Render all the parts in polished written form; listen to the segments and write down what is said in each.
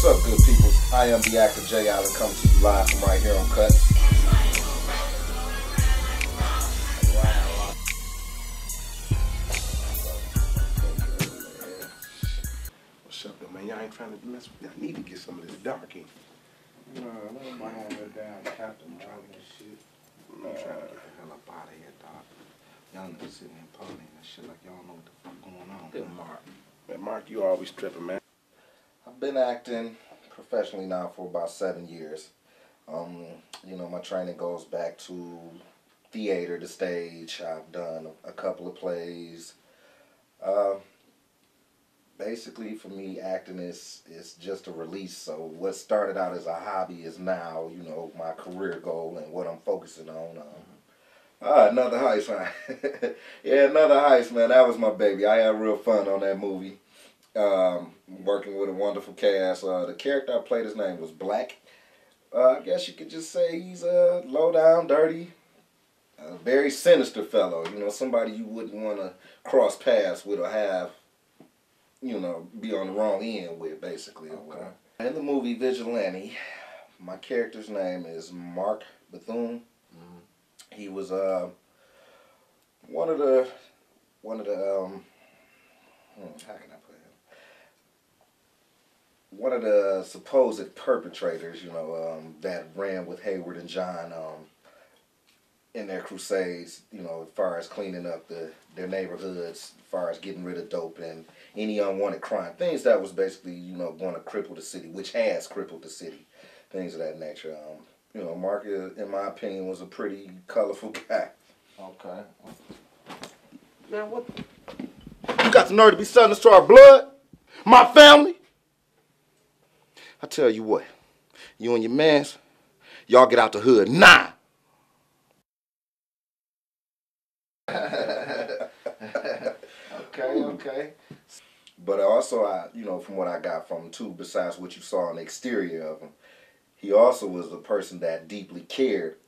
What's up, good people? I am the actor J. Allen, coming to you live from right here on Cutz. What's up, though, man? Y'all ain't trying to mess with me. I need to get some of this dark in. No, nobody had that damn Captain Morgan and shit. I'm trying to get the hell up out of here, dog. Y'all niggas sitting here partying and shit like y'all know what the fuck going on. Good Mark. Man, Mark, you always tripping, man. I've been acting professionally now for about 7 years. You know, my training goes back to theater, the stage. I've done a couple of plays. Basically, for me, acting is just a release. So what started out as a hobby is now, you know, my career goal and what I'm focusing on. Another heist, man. Yeah, another heist, man. That was my baby. I had real fun on that movie. Working with a wonderful cast. The character I played, his name was Black. I guess you could just say he's a low down, dirty, very sinister fellow. You know, somebody you wouldn't want to cross paths with or have, you know, be on the wrong end with, basically. Okay. In the movie Vigilante, my character's name is Mark Bethune. He was one of the how can I put it? One of the supposed perpetrators, you know, that ran with Hayward and John in their crusades, you know, as far as cleaning up their neighborhoods, as far as getting rid of dope and any unwanted crime, things that was basically, you know, going to cripple the city, which has crippled the city, things of that nature. You know, Mark, in my opinion, was a pretty colorful guy. Okay. Man, what? You got the nerve to be selling us to our blood? My family? I tell you what, you and your mans, y'all get out the hood now. Okay. But also, you know, from what I got from him too, besides what you saw on the exterior of him, he also was a person that deeply cared,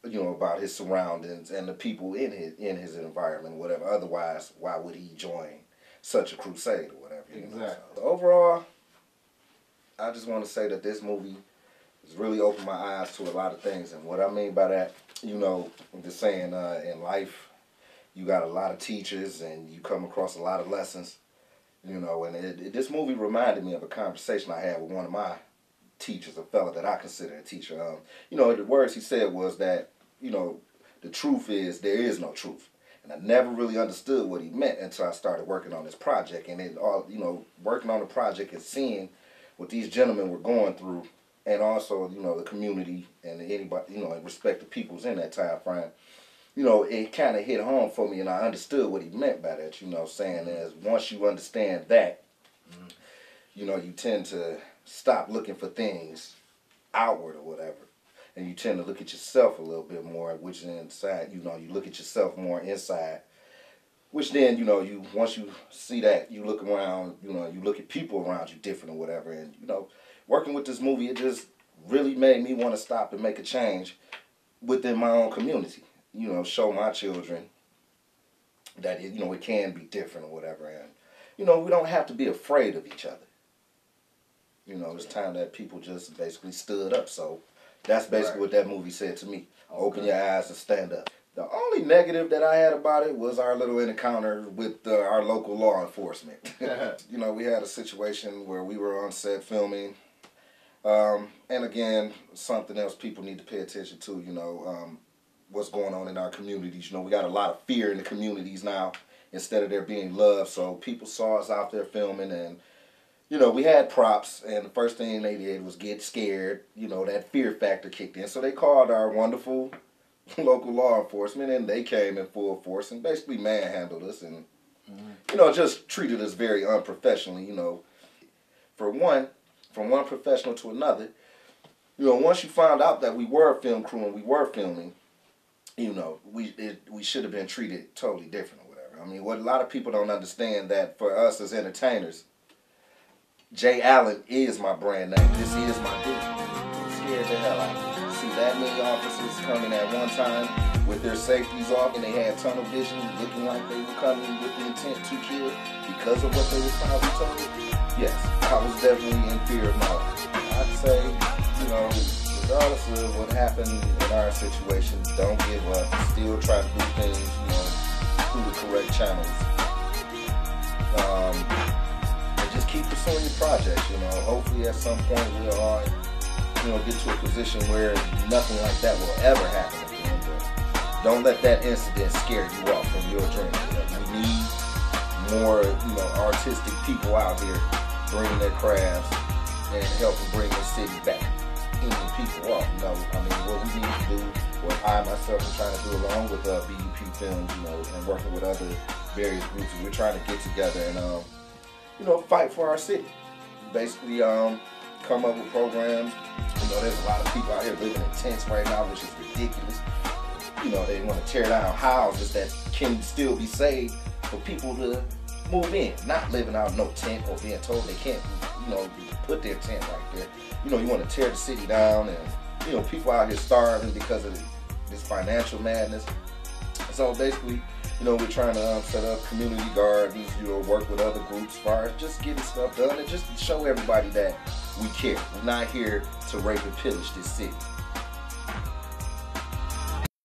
you know, about his surroundings and the people in his environment, whatever. Otherwise, why would he join such a crusade or whatever? Exactly. So, overall, I just want to say that this movie has really opened my eyes to a lot of things. And what I mean by that, you know, I'm just saying in life, you got a lot of teachers and you come across a lot of lessons, you know, and this movie reminded me of a conversation I had with one of my teachers, a fella that I consider a teacher. You know, the words he said was that, you know, the truth is there is no truth. And I never really understood what he meant until I started working on this project. And it all, you know, working on the project and seeing what these gentlemen were going through, and also, you know, the community and anybody, you know, and respective peoples in that time frame, you know, it kind of hit home for me, and I understood what he meant by that, you know, saying as once you understand that, you know, you tend to stop looking for things outward or whatever, and you tend to look at yourself a little bit more, which inside, you know, you look at yourself more inside, which then, you know, once you see that, you look around, you know, you look at people around you different or whatever, and, you know, working with this movie, it just really made me want to stop and make a change within my own community, you know, show my children that, you know, it can be different or whatever, and, you know, we don't have to be afraid of each other. You know, it's time that people just basically stood up. So that's basically what that movie said to me. Okay. Open your eyes and stand up. The only negative that I had about it was our little encounter with our local law enforcement. You know, we had a situation where we were on set filming. And again, something else people need to pay attention to, you know, what's going on in our communities. You know, we got a lot of fear in the communities now instead of there being love. So people saw us out there filming, and you know, we had props, and the first thing they did was get scared. You know, that fear factor kicked in. So they called our wonderful local law enforcement, and they came in full force and basically manhandled us and, you know, just treated us very unprofessionally, you know. From one professional to another, you know, once you found out that we were a film crew and we were filming, you know, we should have been treated totally different or whatever. I mean, what a lot of people don't understand that for us as entertainers, J. Allen is my brand name. This is my dude. I'm scared the hell out of me. See that many officers coming at one time with their safeties off, and they had tunnel vision, looking like they were coming with the intent to kill because of what they were probably told. yes, I was definitely in fear of my life. I'd say, you know, regardless of what happened in our situation, don't give up. Still try to do things, you know, through the correct channels. And just keep pursuing your projects, you know. Hopefully at some point we'll all, you know, get to a position where nothing like that will ever happen again. But don't let that incident scare you off from your dreams. You know, we need more, you know, artistic people out here bringing their crafts and helping bring the city back. People off, you know. I mean, what we need to do, what I myself am trying to do along with BUP Films, you know, and working with other various groups, we're trying to get together and, you know, fight for our city. Basically, come up with programs. You know, there's a lot of people out here living in tents right now, which is ridiculous. You know, they want to tear down houses that can still be saved for people to move in, not living out no tent or being told they can't, you know, put their tent right there. You know, you want to tear the city down, and, you know, people out here starving because of this financial madness. So basically, you know, we're trying to set up community gardens, you know, work with other groups as far as just getting stuff done and just show everybody that we care. We're not here to rape and pillage this city.